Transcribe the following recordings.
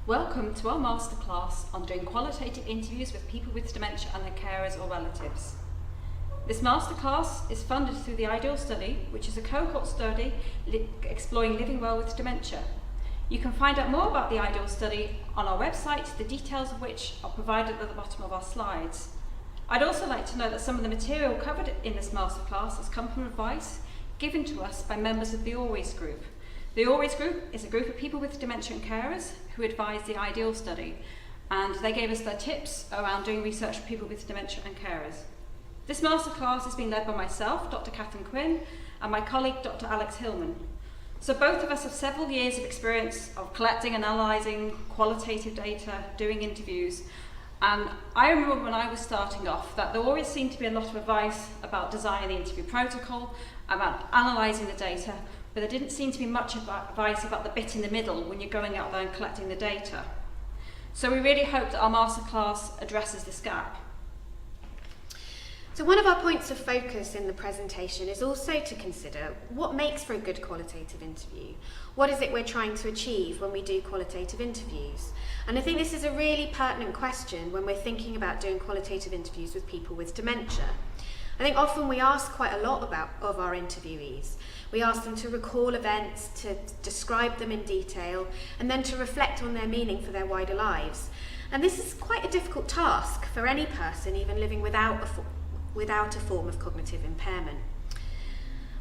Welcome to our Masterclass on doing qualitative interviews with people with dementia and their carers or relatives. This Masterclass is funded through the IDEAL study, which is a cohort study exploring living well with dementia. You can find out more about the IDEAL study on our website, the details of which are provided at the bottom of our slides. I'd also like to note that some of the material covered in this Masterclass has come from advice given to us by members of the Always Group. The Always Group is a group of people with dementia and carers who advise the IDEAL study, and they gave us their tips around doing research for people with dementia and carers. This Masterclass has been led by myself, Dr. Catherine Quinn, and my colleague, Dr. Alex Hillman. So both of us have several years of experience of collecting and analysing qualitative data, doing interviews, and I remember when I was starting off that there always seemed to be a lot of advice about designing the interview protocol, about analysing the data, but there didn't seem to be much advice about the bit in the middle when you're going out there and collecting the data. So we really hope that our Masterclass addresses this gap. So one of our points of focus in the presentation is also to consider what makes for a good qualitative interview. What is it we're trying to achieve when we do qualitative interviews? And I think this is a really pertinent question when we're thinking about doing qualitative interviews with people with dementia. I think often we ask quite a lot of our interviewees. We ask them to recall events, to describe them in detail, and then to reflect on their meaning for their wider lives. And this is quite a difficult task for any person, even living without a form of cognitive impairment.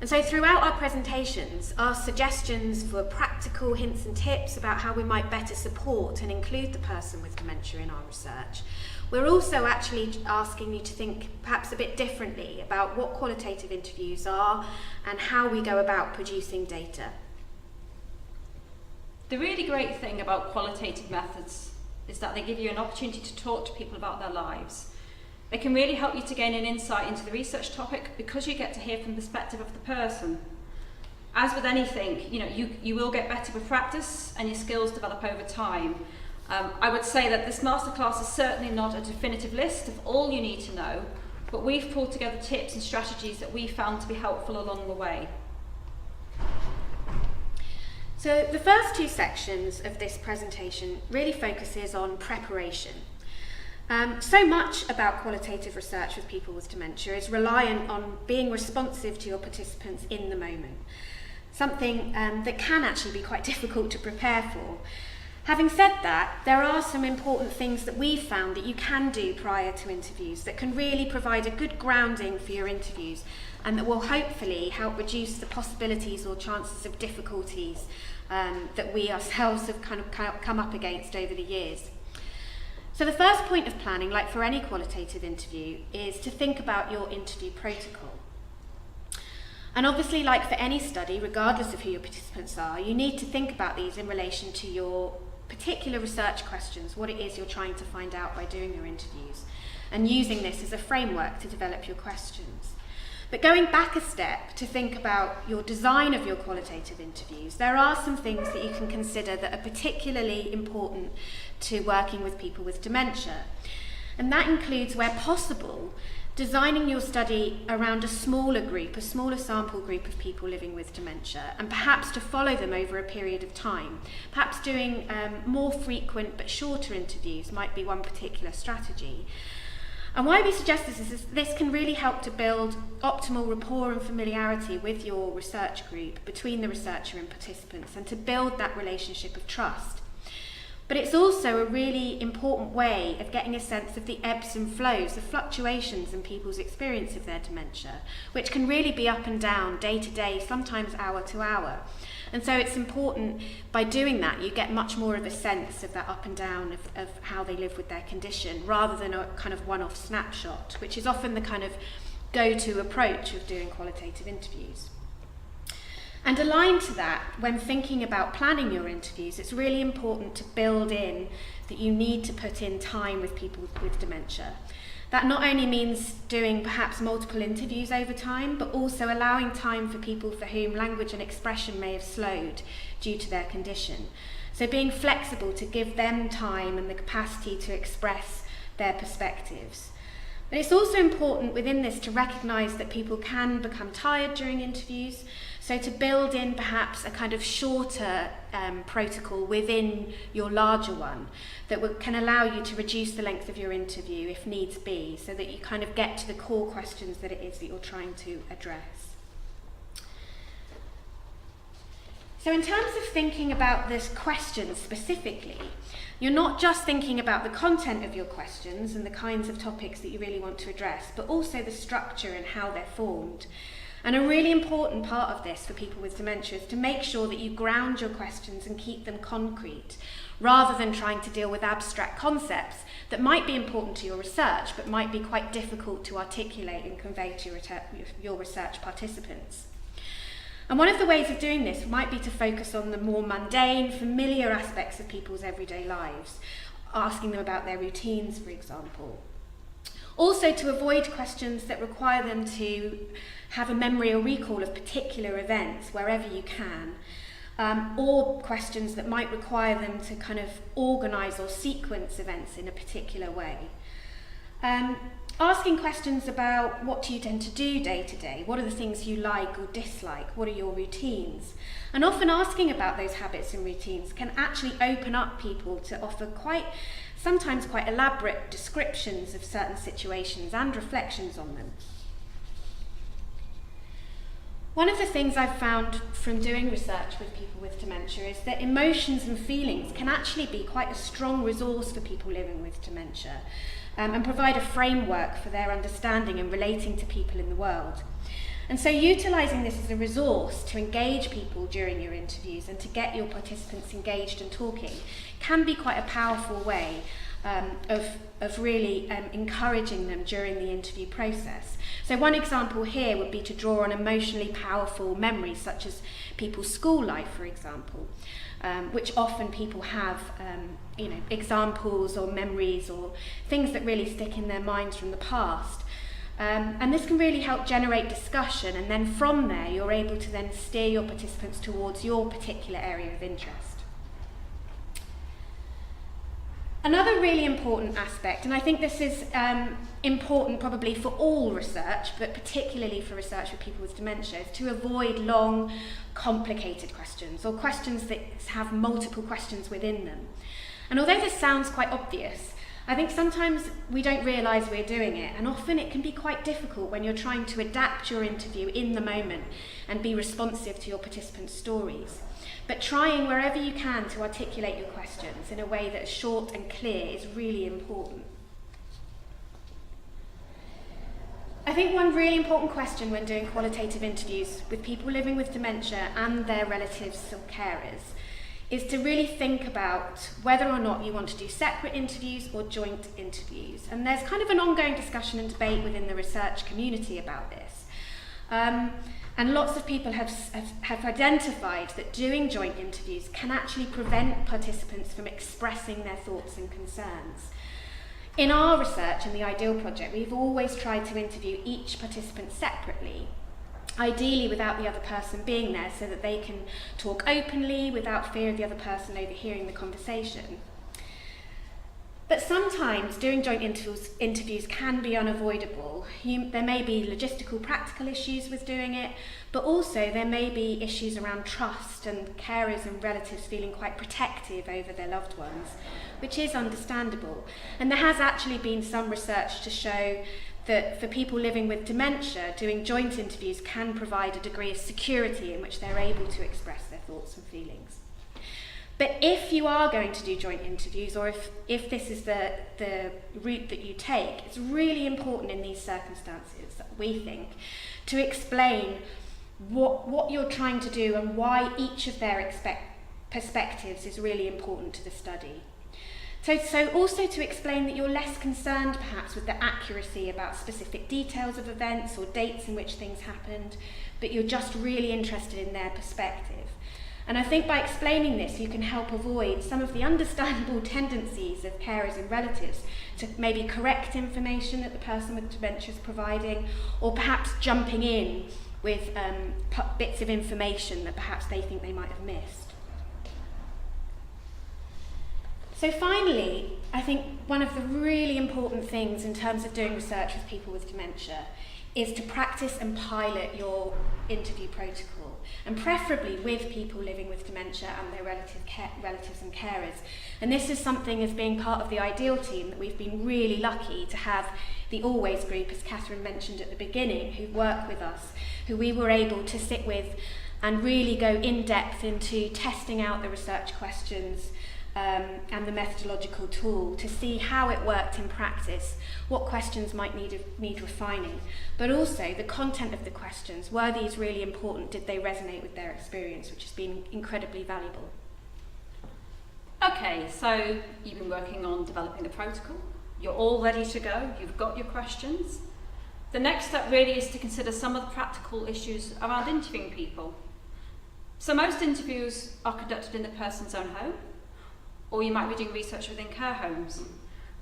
And so throughout our presentations, our suggestions for practical hints and tips about how we might better support and include the person with dementia in our research, we're also actually asking you to think perhaps a bit differently about what qualitative interviews are and how we go about producing data. The really great thing about qualitative methods is that they give you an opportunity to talk to people about their lives. They can really help you to gain an insight into the research topic because you get to hear from the perspective of the person. As with anything, you will get better with practice and your skills develop over time. I would say that this Masterclass is certainly not a definitive list of all you need to know, but we've pulled together tips and strategies that we found to be helpful along the way. So the first two sections of this presentation really focuses on preparation. So much about qualitative research with people with dementia is reliant on being responsive to your participants in the moment, something that can actually be quite difficult to prepare for. Having said that, there are some important things that we've found that you can do prior to interviews that can really provide a good grounding for your interviews and that will hopefully help reduce the possibilities or chances of difficulties that we ourselves have kind of come up against over the years. So the first point of planning, like for any qualitative interview, is to think about your interview protocol. And obviously, like for any study, regardless of who your participants are, you need to think about these in relation to your particular research questions, what it is you're trying to find out by doing your interviews, and using this as a framework to develop your questions. But going back a step to think about your design of your qualitative interviews, there are some things that you can consider that are particularly important to working with people with dementia. And that includes, where possible, designing your study around a smaller sample group of people living with dementia, and perhaps to follow them over a period of time. Perhaps doing more frequent but shorter interviews might be one particular strategy. And why we suggest this is this can really help to build optimal rapport and familiarity with your research group, between the researcher and participants, and to build that relationship of trust. But it's also a really important way of getting a sense of the ebbs and flows, the fluctuations in people's experience of their dementia, which can really be up and down, day to day, sometimes hour to hour. And so it's important, by doing that, you get much more of a sense of that up and down of how they live with their condition, rather than a kind of one-off snapshot, which is often the kind of go-to approach of doing qualitative interviews. And aligned to that, when thinking about planning your interviews, it's really important to build in that you need to put in time with people with dementia. That not only means doing perhaps multiple interviews over time, but also allowing time for people for whom language and expression may have slowed due to their condition. So being flexible to give them time and the capacity to express their perspectives. But it's also important within this to recognise that people can become tired during interviews. So to build in perhaps a kind of shorter protocol within your larger one that can allow you to reduce the length of your interview if needs be, so that you kind of get to the core questions that it is that you're trying to address. So in terms of thinking about this question specifically, you're not just thinking about the content of your questions and the kinds of topics that you really want to address, but also the structure and how they're formed. And a really important part of this for people with dementia is to make sure that you ground your questions and keep them concrete, rather than trying to deal with abstract concepts that might be important to your research, but might be quite difficult to articulate and convey to your research participants. And one of the ways of doing this might be to focus on the more mundane, familiar aspects of people's everyday lives, asking them about their routines, for example. Also, to avoid questions that require them to have a memory or recall of particular events wherever you can, or questions that might require them to kind of organise or sequence events in a particular way. Asking questions about what do you tend to do day to day, what are the things you like or dislike, what are your routines, and often asking about those habits and routines can actually open up people to offer sometimes quite elaborate descriptions of certain situations and reflections on them. One of the things I've found from doing research with people with dementia is that emotions and feelings can actually be quite a strong resource for people living with dementia, and provide a framework for their understanding and relating to people in the world. And so utilising this as a resource to engage people during your interviews and to get your participants engaged and talking can be quite a powerful way of really encouraging them during the interview process. So one example here would be to draw on emotionally powerful memories, such as people's school life, for example, which often people have examples or memories or things that really stick in their minds from the past. And this can really help generate discussion, and then from there you're able to then steer your participants towards your particular area of interest. Another really important aspect, and I think this is important probably for all research, but particularly for research with people with dementia, is to avoid long, complicated questions, or questions that have multiple questions within them. And although this sounds quite obvious, I think sometimes we don't realise we're doing it, and often it can be quite difficult when you're trying to adapt your interview in the moment and be responsive to your participants' stories. But trying wherever you can to articulate your questions in a way that is short and clear is really important. I think one really important question when doing qualitative interviews with people living with dementia and their relatives or carers is to really think about whether or not you want to do separate interviews or joint interviews. And there's kind of an ongoing discussion and debate within the research community about this. And lots of people have identified that doing joint interviews can actually prevent participants from expressing their thoughts and concerns. In our research in the IDEAL project, we've always tried to interview each participant separately, ideally without the other person being there, so that they can talk openly without fear of the other person overhearing the conversation. But sometimes doing joint interviews can be unavoidable. There may be logistical, practical issues with doing it, but also there may be issues around trust and carers and relatives feeling quite protective over their loved ones, which is understandable. And there has actually been some research to show that for people living with dementia, doing joint interviews can provide a degree of security in which they're able to express their thoughts and feelings. But if you are going to do joint interviews, or if this is the route that you take, it's really important in these circumstances, we think, to explain what you're trying to do and why each of their perspectives is really important to the study. So also to explain that you're less concerned perhaps with the accuracy about specific details of events or dates in which things happened, but you're just really interested in their perspective. And I think by explaining this, you can help avoid some of the understandable tendencies of carers and relatives to maybe correct information that the person with dementia is providing, or perhaps jumping in with bits of information that perhaps they think they might have missed. So finally, I think one of the really important things in terms of doing research with people with dementia is to practice and pilot your interview protocol. and preferably with people living with dementia and their relatives and carers. And this is something, as being part of the IDEAL team, that we've been really lucky to have the Always group, as Catherine mentioned at the beginning, who work with us, who we were able to sit with and really go in depth into testing out the research questions and the methodological tool to see how it worked in practice, what questions might need refining, but also the content of the questions. Were these really important? Did they resonate with their experience, which has been incredibly valuable. Okay, so you've been working on developing the protocol, you're all ready to go, you've got your questions. The next step really is to consider some of the practical issues around interviewing people. So most interviews are conducted in the person's own home, or you might be doing research within care homes.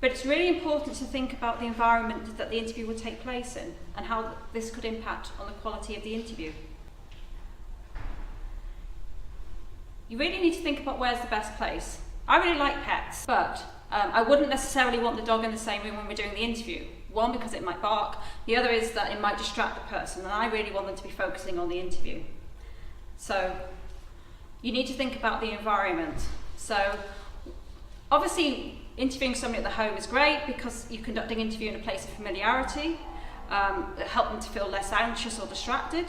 But it's really important to think about the environment that the interview will take place in and how this could impact on the quality of the interview. You really need to think about where's the best place. I really like pets, but I wouldn't necessarily want the dog in the same room when we're doing the interview. One, because it might bark. The other is that it might distract the person, and I really want them to be focusing on the interview. So you need to think about the environment. So obviously, interviewing somebody at the home is great because you're conducting an interview in a place of familiarity, help them to feel less anxious or distracted.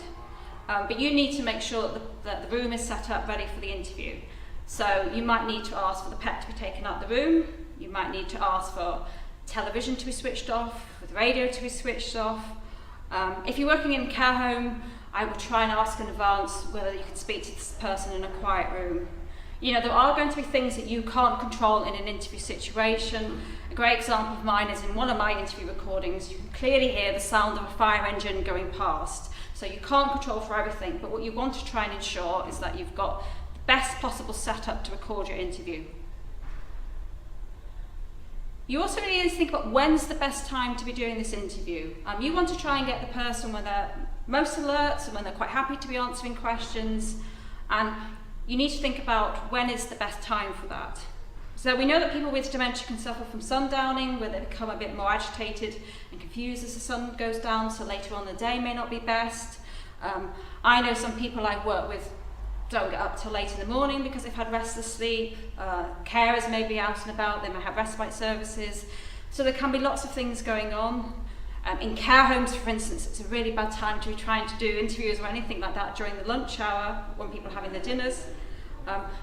But you need to make sure that the room is set up ready for the interview. So you might need to ask for the pet to be taken out of the room. You might need to ask for television to be switched off, with radio to be switched off. If you're working in a care home, I would try and ask in advance whether you could speak to this person in a quiet room. You know, there are going to be things that you can't control in an interview situation. A great example of mine is in one of my interview recordings. You can clearly hear the sound of a fire engine going past. So you can't control for everything, but what you want to try and ensure is that you've got the best possible setup to record your interview. You also really need to think about when's the best time to be doing this interview. You want to try and get the person when they're most alert and when they're quite happy to be answering questions, and you need to think about when is the best time for that. So we know that people with dementia can suffer from sundowning, where they become a bit more agitated and confused as the sun goes down, so later on in the day may not be best. I know some people I work with don't get up till late in the morning because they've had restless sleep. Carers may be out and about, they may have respite services. So there can be lots of things going on. In care homes, for instance, it's a really bad time to be trying to do interviews or anything like that during the lunch hour when people are having their dinners.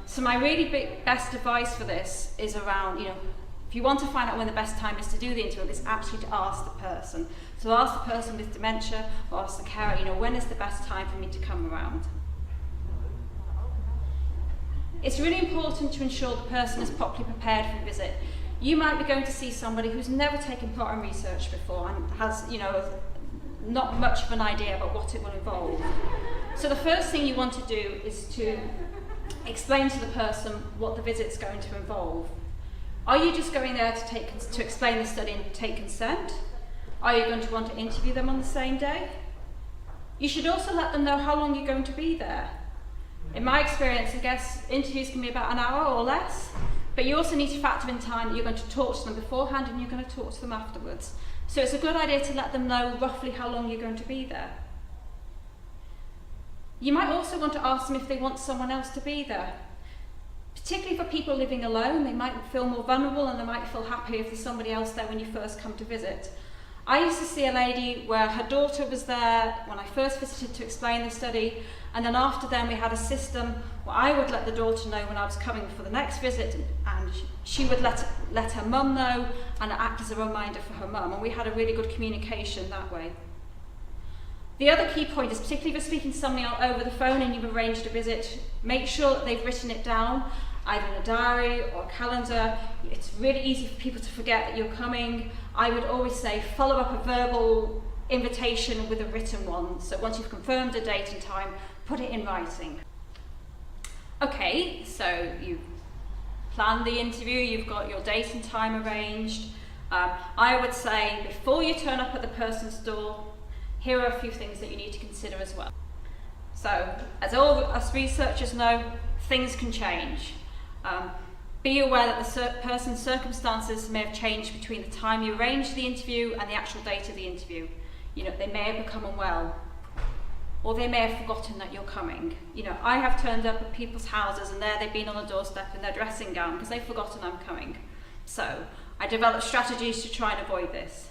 So my really best advice for this is around, if you want to find out when the best time is to do the interview, it's actually to ask the person. So ask the person with dementia or ask the carer, when is the best time for me to come around? It's really important to ensure the person is properly prepared for the visit. You might be going to see somebody who's never taken part in research before and has, not much of an idea about what it will involve. So the first thing you want to do is to explain to the person what the visit's going to involve. Are you just going there to explain the study and take consent? Are you going to want to interview them on the same day? You should also let them know how long you're going to be there. In my experience, I guess interviews can be about an hour or less, but you also need to factor in time that you're going to talk to them beforehand and you're going to talk to them afterwards. So it's a good idea to let them know roughly how long you're going to be there. You might also want to ask them if they want someone else to be there. Particularly for people living alone, they might feel more vulnerable and they might feel happy if there's somebody else there when you first come to visit. I used to see a lady where her daughter was there when I first visited to explain the study, and then after then we had a system where I would let the daughter know when I was coming for the next visit, and she would let her mum know and act as a reminder for her mum, and we had a really good communication that way. The other key point is, particularly if you're speaking to somebody over the phone and you've arranged a visit, make sure that they've written it down, either in a diary or a calendar. It's really easy for people to forget that you're coming. I would always say follow up a verbal invitation with a written one. So once you've confirmed a date and time, put it in writing. Okay, so you've planned the interview, you've got your date and time arranged. I would say before you turn up at the person's door, here are a few things that you need to consider as well. So, as all us researchers know, things can change. Be aware that the person's circumstances may have changed between the time you arranged the interview and the actual date of the interview. They may have become unwell. or they may have forgotten that you're coming. You know, I have turned up at people's houses and there they've been on the doorstep in their dressing gown because they've forgotten I'm coming. So I developed strategies to try and avoid this.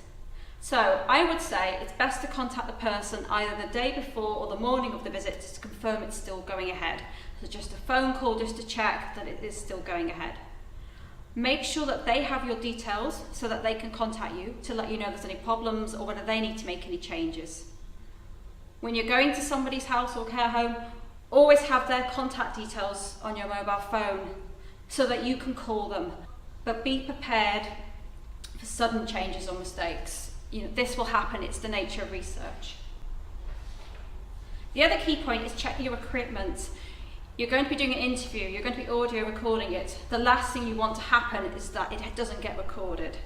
So I would say it's best to contact the person either the day before or the morning of the visit to confirm it's still going ahead. So just a phone call just to check that it is still going ahead. Make sure that they have your details so that they can contact you to let you know if there's any problems or whether they need to make any changes. When you're going to somebody's house or care home, always have their contact details on your mobile phone so that you can call them. But be prepared for sudden changes or mistakes. You know, this will happen, it's the nature of research. The other key point is check your equipment. You're going to be doing an interview, you're going to be audio recording it. The last thing you want to happen is that it doesn't get recorded.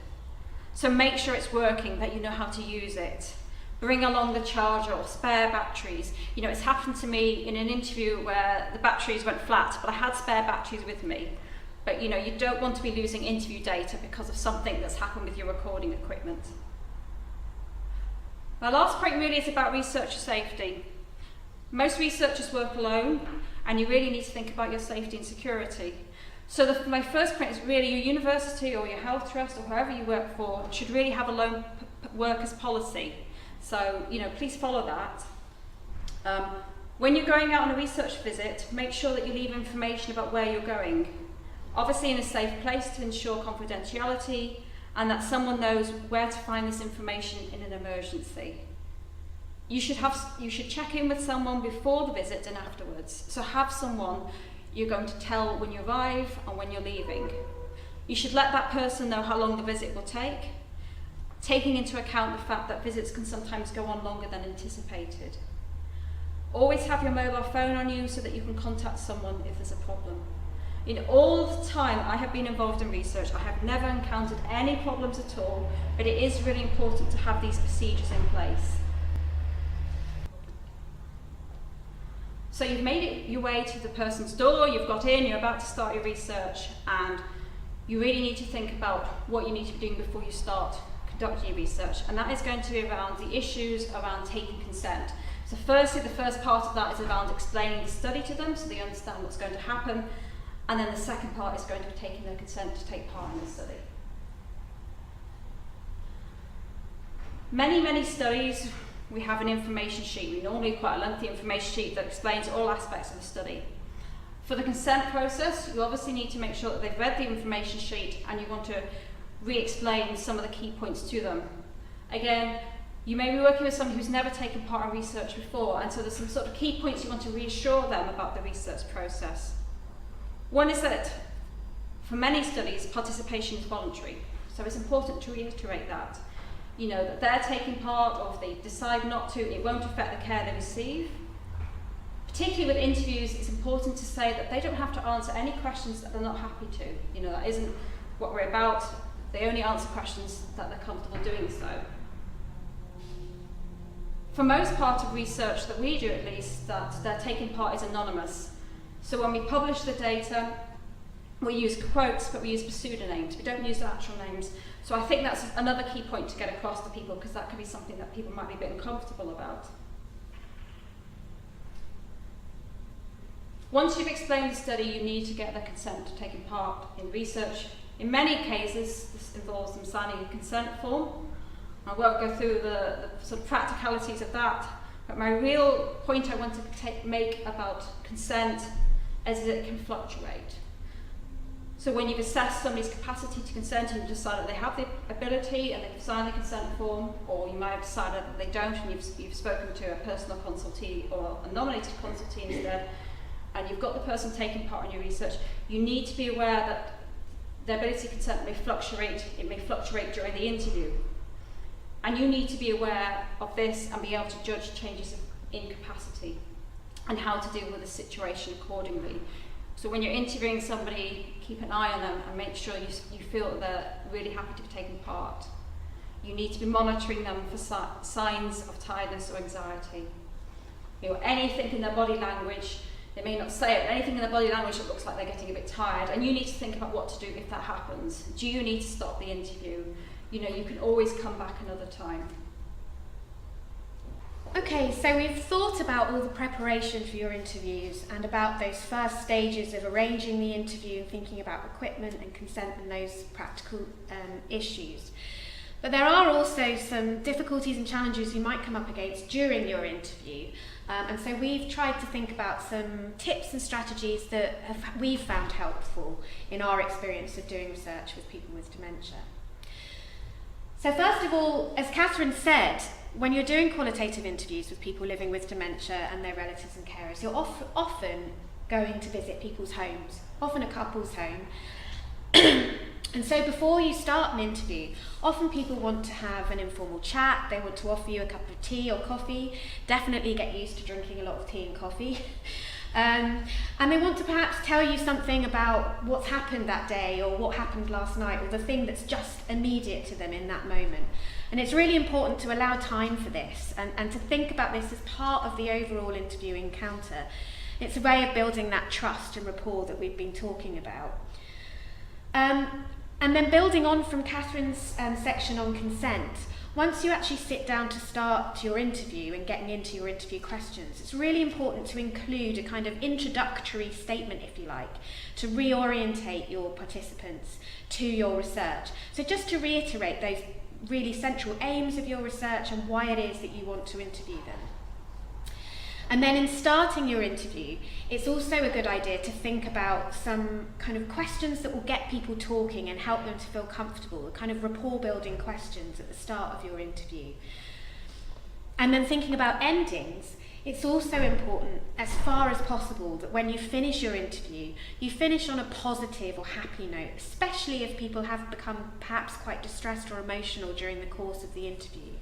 So make sure it's working, that you know how to use it. Bring along the charger or spare batteries. You know, it's happened to me in an interview where the batteries went flat, but I had spare batteries with me. But you know, you don't want to be losing interview data because of something that's happened with your recording equipment. My last point really is about researcher safety. Most researchers work alone, and you really need to think about your safety and security. So my first point is really your university or your health trust or whoever you work for should really have a lone workers policy. So, you know, please follow that. When you're going out on a research visit, make sure that you leave information about where you're going. Obviously in a safe place to ensure confidentiality and that someone knows where to find this information in an emergency. You should check in with someone before the visit and afterwards. So have someone you're going to tell when you arrive and when you're leaving. You should let that person know how long the visit will take, taking into account the fact that visits can sometimes go on longer than anticipated. Always have your mobile phone on you so that you can contact someone if there's a problem. In all the time I have been involved in research, I have never encountered any problems at all, but it is really important to have these procedures in place. So you've made it your way to the person's door, you've got in, you're about to start your research, and you really need to think about what you need to be doing before you start conducting your research, and that is going to be around the issues around taking consent. So firstly, the first part of that is around explaining the study to them so they understand what's going to happen, and then the second part is going to be taking their consent to take part in the study. Many studies, we have an information sheet. We normally quite a lengthy information sheet that explains all aspects of the study. For the consent process, you obviously need to make sure that they've read the information sheet and you want to re-explain some of the key points to them. Again, you may be working with someone who's never taken part in research before, and so there's some sort of key points you want to reassure them about the research process. One is that for many studies, participation is voluntary, so it's important to reiterate that. You know, that they're taking part, or if they decide not to, it won't affect the care they receive. Particularly with interviews, it's important to say that they don't have to answer any questions that they're not happy to. You know, that isn't what we're about. They only answer questions that they're comfortable doing so. For most part of research that we do, at least, that they're taking part is anonymous. So when we publish the data, we use quotes, but we use pseudonyms. We don't use their actual names. So I think that's another key point to get across to people, because that could be something that people might be a bit uncomfortable about. Once you've explained the study, you need to get their consent to taking part in research. In many cases, this involves them signing a consent form. I won't go through the sort of practicalities of that, but my real point I want to make about consent is that it can fluctuate. So when you've assessed somebody's capacity to consent and you've decided they have the ability and they've signed the consent form, or you might have decided that they don't and you've spoken to a personal consultee or a nominated consultee instead, and you've got the person taking part in your research, you need to be aware that their ability to consent may fluctuate. It may fluctuate during the interview. And you need to be aware of this and be able to judge changes in capacity and how to deal with the situation accordingly. So when you're interviewing somebody, keep an eye on them and make sure you feel that they're really happy to be taking part. You need to be monitoring them for signs of tiredness or anxiety. You know, anything in their body language, they may not say it, but anything in their body language that looks like they're getting a bit tired, and you need to think about what to do if that happens. Do you need to stop the interview? You know, you can always come back another time. Okay, so we've thought about all the preparation for your interviews and about those first stages of arranging the interview and thinking about equipment and consent and those practical issues. But there are also some difficulties and challenges you might come up against during your interview. And so we've tried to think about some tips and strategies that we've found helpful in our experience of doing research with people with dementia. So first of all, as Catherine said, when you're doing qualitative interviews with people living with dementia and their relatives and carers, you're often going to visit people's homes, often a couple's home. And so before you start an interview, often people want to have an informal chat, they want to offer you a cup of tea or coffee, definitely get used to drinking a lot of tea and coffee. And they want to perhaps tell you something about what's happened that day or what happened last night or the thing that's just immediate to them in that moment. And it's really important to allow time for this and to think about this as part of the overall interview encounter. It's a way of building that trust and rapport that we've been talking about. And then building on from Catherine's section on consent, once you actually sit down to start your interview and getting into your interview questions, it's really important to include a kind of introductory statement, if you like, to reorientate your participants to your research. So just to reiterate those really central aims of your research and why it is that you want to interview them. And then in starting your interview, it's also a good idea to think about some kind of questions that will get people talking and help them to feel comfortable, the kind of rapport building questions at the start of your interview. And then thinking about endings, it's also important as far as possible that when you finish your interview, you finish on a positive or happy note, especially if people have become perhaps quite distressed or emotional during the course of the interview.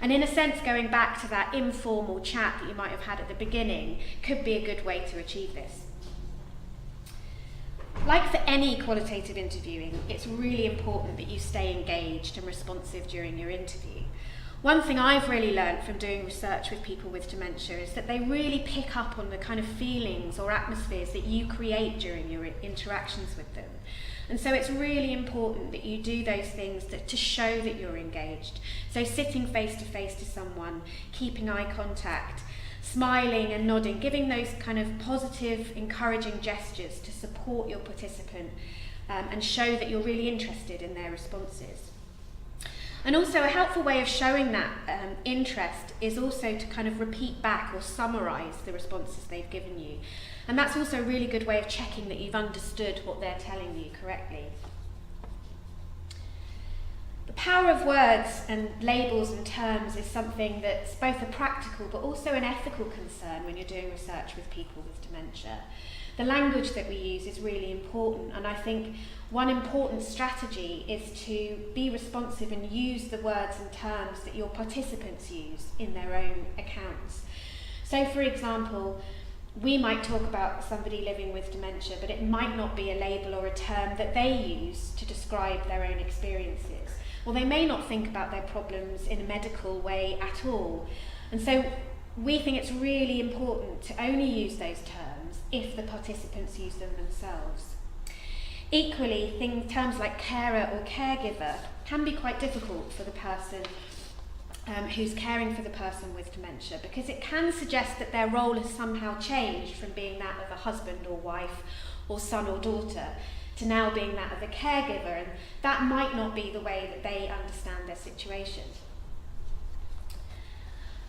And in a sense, going back to that informal chat that you might have had at the beginning could be a good way to achieve this. Like for any qualitative interviewing, it's really important that you stay engaged and responsive during your interview. One thing I've really learned from doing research with people with dementia is that they really pick up on the kind of feelings or atmospheres that you create during your interactions with them. And so it's really important that you do those things to show that you're engaged. So sitting face to someone, keeping eye contact, smiling and nodding, giving those kind of positive, encouraging gestures to support your participant and show that you're really interested in their responses. And also a helpful way of showing that interest is also to kind of repeat back or summarise the responses they've given you. And that's also a really good way of checking that you've understood what they're telling you correctly. The power of words and labels and terms is something that's both a practical but also an ethical concern when you're doing research with people with dementia. The language that we use is really important, and I think one important strategy is to be responsive and use the words and terms that your participants use in their own accounts. So for example, we might talk about somebody living with dementia, but it might not be a label or a term that they use to describe their own experiences. Or they may not think about their problems in a medical way at all. And so we think it's really important to only use those terms if the participants use them themselves. Equally, terms like carer or caregiver can be quite difficult for the person who's caring for the person with dementia, because it can suggest that their role has somehow changed from being that of a husband or wife or son or daughter to now being that of a caregiver, and that might not be the way that they understand their situation.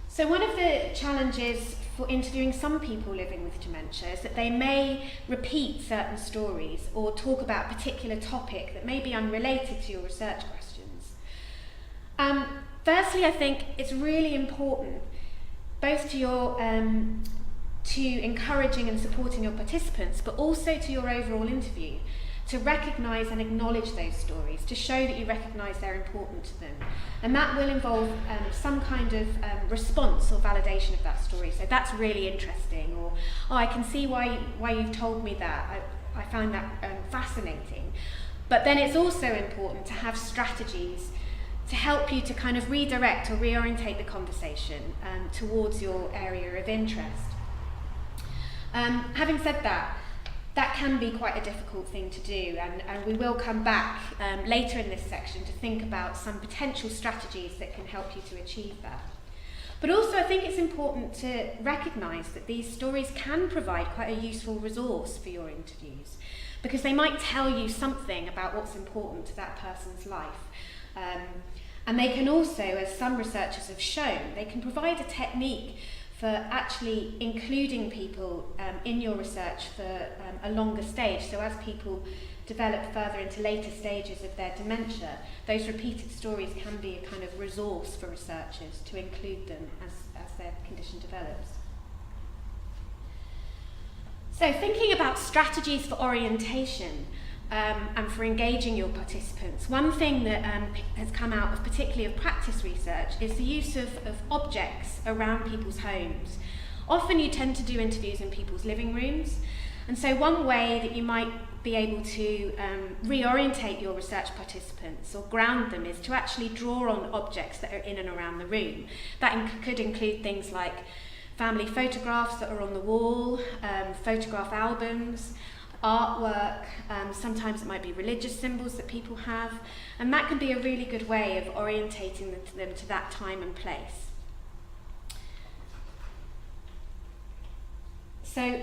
So one of the challenges for interviewing some people living with dementia is that they may repeat certain stories or talk about a particular topic that may be unrelated to your research questions. Firstly, I think it's really important, both to your to encouraging and supporting your participants, but also to your overall interview, to recognise and acknowledge those stories, to show that you recognise they're important to them. And that will involve some kind of response or validation of that story. So that's really interesting, or oh, I can see why you've told me that. I found that fascinating. But then it's also important to have strategies to help you to kind of redirect or reorientate the conversation towards your area of interest. Having said that, that can be quite a difficult thing to do, and we will come back later in this section to think about some potential strategies that can help you to achieve that. But also I think it's important to recognise that these stories can provide quite a useful resource for your interviews, because they might tell you something about what's important to that person's life. And they can also, as some researchers have shown, they can provide a technique for actually including people in your research for a longer stage. So as people develop further into later stages of their dementia, those repeated stories can be a kind of resource for researchers to include them as their condition develops. So thinking about strategies for orientation and for engaging your participants, one thing that has come out of particularly of practice research is the use of objects around people's homes. Often you tend to do interviews in people's living rooms, and so one way that you might be able to reorientate your research participants or ground them is to actually draw on objects that are in and around the room. That could include things like family photographs that are on the wall, photograph albums, artwork, sometimes it might be religious symbols that people have, and that can be a really good way of orientating them to that time and place. So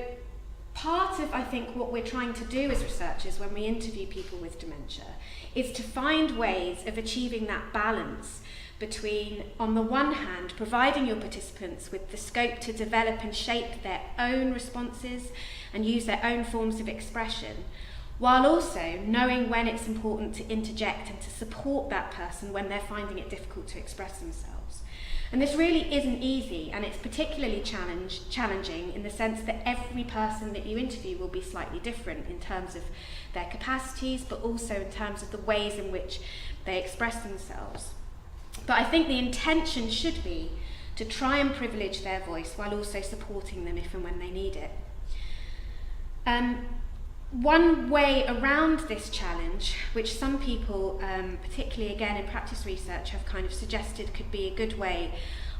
part of, I think, what we're trying to do as researchers when we interview people with dementia is to find ways of achieving that balance between, on the one hand, providing your participants with the scope to develop and shape their own responses and use their own forms of expression, while also knowing when it's important to interject and to support that person when they're finding it difficult to express themselves. And this really isn't easy, and it's particularly challenging in the sense that every person that you interview will be slightly different in terms of their capacities, but also in terms of the ways in which they express themselves. But I think the intention should be to try and privilege their voice while also supporting them if and when they need it. One way around this challenge, which some people, particularly again in practice research, have kind of suggested could be a good way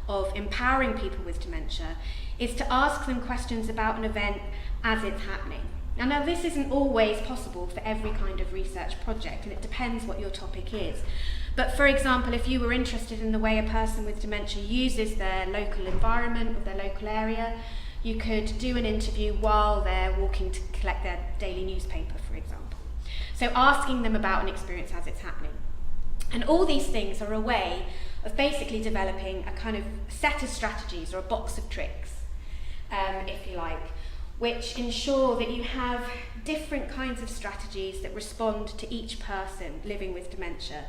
of empowering people with dementia, is to ask them questions about an event as it's happening. Now this isn't always possible for every kind of research project, and it depends what your topic is. But for example, if you were interested in the way a person with dementia uses their local environment or their local area, you could do an interview while they're walking to collect their daily newspaper, for example. So asking them about an experience as it's happening. And all these things are a way of basically developing a kind of set of strategies or a box of tricks, if you like, which ensure that you have different kinds of strategies that respond to each person living with dementia,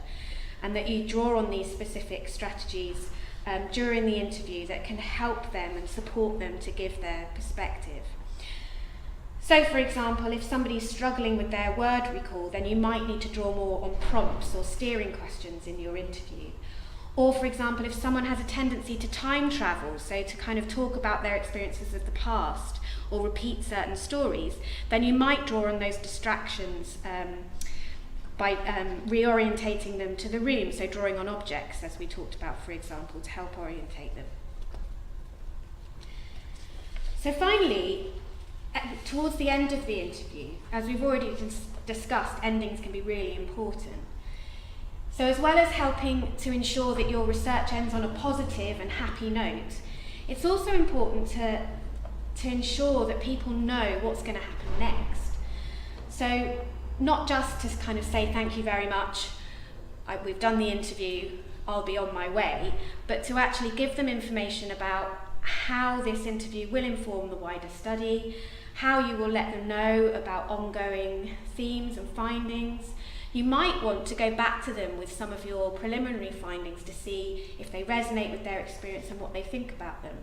and that you draw on these specific strategies during the interview that can help them and support them to give their perspective. So for example, if somebody's struggling with their word recall, then you might need to draw more on prompts or steering questions in your interview. Or for example, if someone has a tendency to time travel, so to kind of talk about their experiences of the past or repeat certain stories, then you might draw on those distractions by reorientating them to the room, so drawing on objects, as we talked about, for example, to help orientate them. So finally, towards the end of the interview, as we've already discussed, endings can be really important. So as well as helping to ensure that your research ends on a positive and happy note, it's also important to ensure that people know what's going to happen next. So not just to kind of say thank you very much, we've done the interview, I'll be on my way, but to actually give them information about how this interview will inform the wider study, how you will let them know about ongoing themes and findings. You might want to go back to them with some of your preliminary findings to see if they resonate with their experience and what they think about them.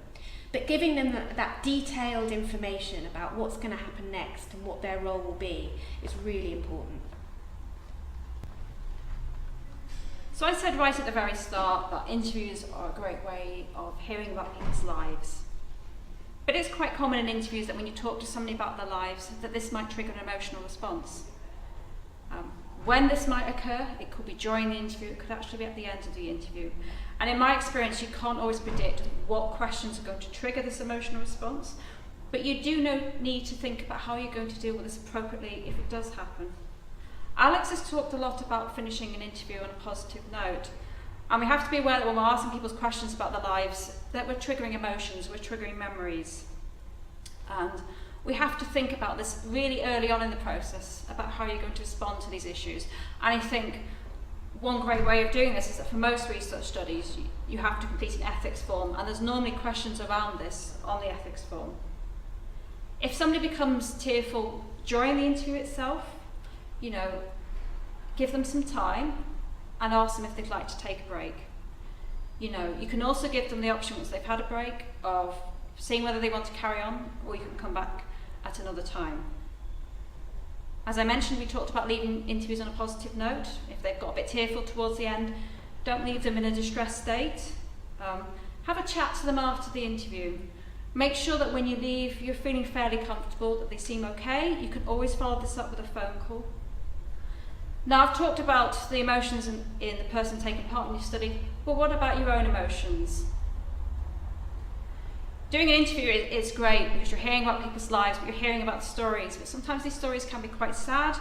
But giving them that detailed information about what's going to happen next and what their role will be is really important. So I said right at the very start that interviews are a great way of hearing about people's lives. But it's quite common in interviews that when you talk to somebody about their lives, that this might trigger an emotional response. When this might occur, it could be during the interview, it could actually be at the end of the interview. And in my experience, you can't always predict what questions are going to trigger this emotional response, but you do need to think about how you're going to deal with this appropriately if it does happen. Alex has talked a lot about finishing an interview on a positive note, And we have to be aware that when we're asking people's questions about their lives, that we're triggering emotions, we're triggering memories. And we have to think about this really early on in the process, about how you're going to respond to these issues. And I think one great way of doing this is that for most research studies, you have to complete an ethics form, and there's normally questions around this on the ethics form. If somebody becomes tearful during the interview itself, give them some time and ask them if they'd like to take a break. You can also give them the option once they've had a break of seeing whether they want to carry on, or you can come back at another time. As I mentioned, we talked about leaving interviews on a positive note. If they've got a bit tearful towards the end, don't leave them in a distressed state. Have a chat to them after the interview. Make sure that when you leave, you're feeling fairly comfortable, that they seem okay. You can always follow this up with a phone call. Now, I've talked about the emotions in the person taking part in your study, but what about your own emotions? Doing an interview is great because you're hearing about people's lives, but you're hearing about the stories. But sometimes these stories can be quite sad,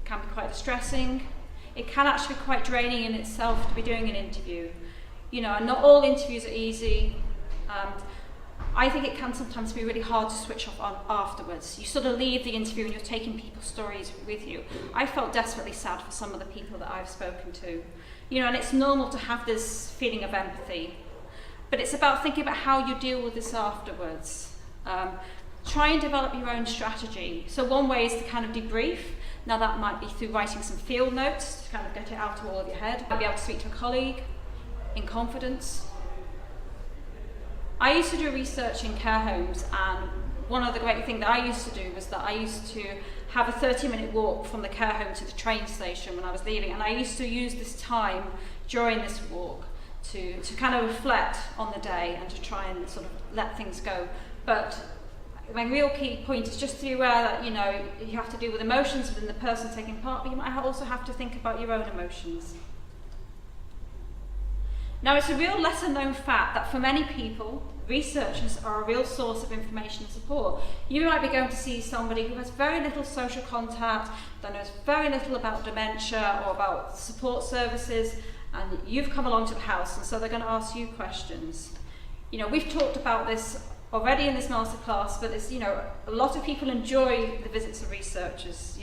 can be quite distressing. It can actually be quite draining in itself to be doing an interview. And not all interviews are easy. I think it can sometimes be really hard to switch off on afterwards. You sort of leave the interview and you're taking people's stories with you. I felt desperately sad for some of the people that I've spoken to. And it's normal to have this feeling of empathy. But it's about thinking about how you deal with this afterwards. Try and develop your own strategy. So one way is to kind of debrief. Now that might be through writing some field notes to kind of get it out of all of your head. You might be able to speak to a colleague in confidence. I used to do research in care homes, and one of the great things that I used to do was that I used to have a 30-minute walk from the care home to the train station when I was leaving, and I used to use this time during this walk to kind of reflect on the day and to try and sort of let things go. But my real key point is just to be aware that you have to deal with emotions within the person taking part, but you might also have to think about your own emotions. Now, it's a real lesser known fact that for many people, researchers are a real source of information and support. You might be going to see somebody who has very little social contact, that knows very little about dementia or about support services, and you've come along to the house, and so they're going to ask you questions. We've talked about this already in this masterclass, but it's, a lot of people enjoy the visits of researchers.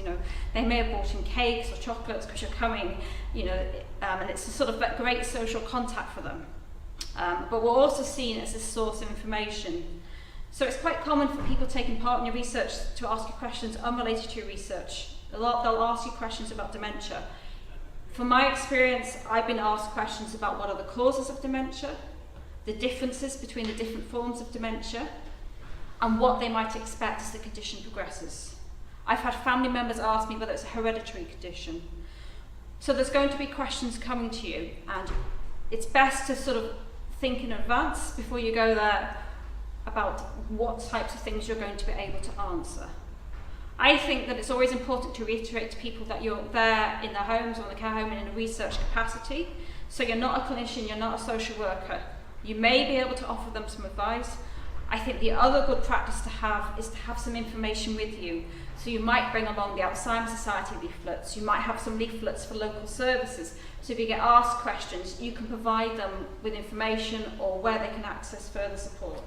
They may have brought in cakes or chocolates because you're coming, and it's a sort of great social contact for them. But we're also seen as a source of information. So it's quite common for people taking part in your research to ask you questions unrelated to your research. They'll ask you questions about dementia. From my experience, I've been asked questions about what are the causes of dementia, the differences between the different forms of dementia, and what they might expect as the condition progresses. I've had family members ask me whether it's a hereditary condition. So there's going to be questions coming to you, and it's best to sort of think in advance before you go there about what types of things you're going to be able to answer. I think that it's always important to reiterate to people that you're there in their homes or in the care home and in a research capacity. So you're not a clinician, you're not a social worker. You may be able to offer them some advice. I think the other good practice to have is to have some information with you. So you might bring along the Alzheimer's Society leaflets, you might have some leaflets for local services. So if you get asked questions, you can provide them with information or where they can access further support.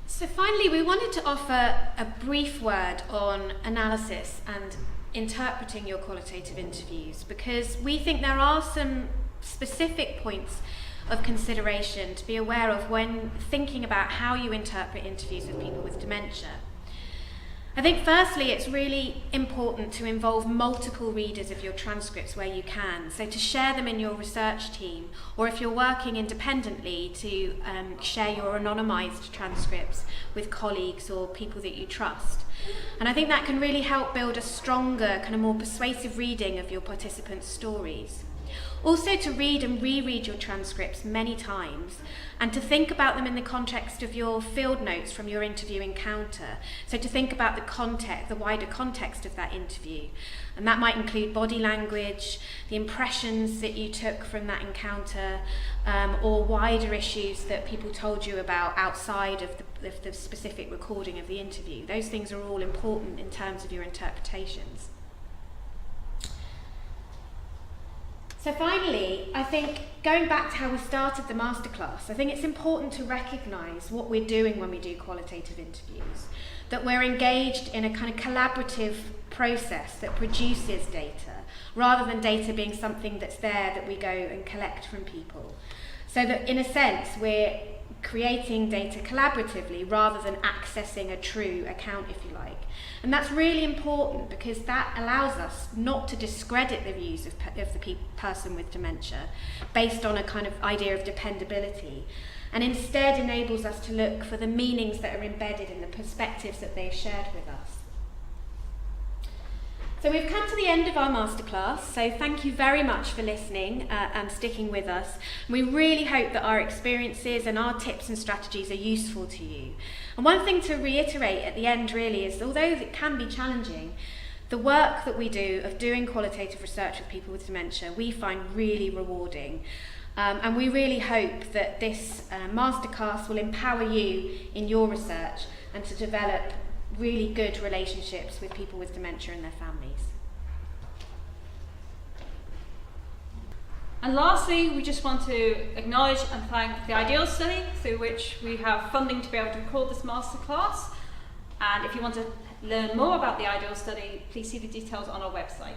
So finally, we wanted to offer a brief word on analysis and interpreting your qualitative interviews, because we think there are some specific points of consideration to be aware of when thinking about how you interpret interviews with people with dementia. I think firstly, it's really important to involve multiple readers of your transcripts where you can. So to share them in your research team, or if you're working independently, to share your anonymised transcripts with colleagues or people that you trust. And I think that can really help build a stronger, kind of more persuasive reading of your participants' stories. Also to read and reread your transcripts many times, and to think about them in the context of your field notes from your interview encounter. So to think about the context, the wider context of that interview. And that might include body language, the impressions that you took from that encounter, or wider issues that people told you about outside of the specific recording of the interview. Those things are all important in terms of your interpretations. So finally, I think going back to how we started the masterclass, I think it's important to recognise what we're doing when we do qualitative interviews, that we're engaged in a kind of collaborative process that produces data, rather than data being something that's there that we go and collect from people. So that in a sense, we're creating data collaboratively rather than accessing a true account, if you like. And that's really important because that allows us not to discredit the views of the person with dementia based on a kind of idea of dependability, and instead enables us to look for the meanings that are embedded in the perspectives that they've shared with us. So we've come to the end of our masterclass, so thank you very much for listening and sticking with us. We really hope that our experiences and our tips and strategies are useful to you. And one thing to reiterate at the end really is, although it can be challenging, the work that we do of doing qualitative research with people with dementia, we find really rewarding. And we really hope that this masterclass will empower you in your research and to develop really good relationships with people with dementia and their families. And lastly, we just want to acknowledge and thank the Ideal Study, through which we have funding to be able to record this masterclass. And if you want to learn more about the Ideal Study, please see the details on our website.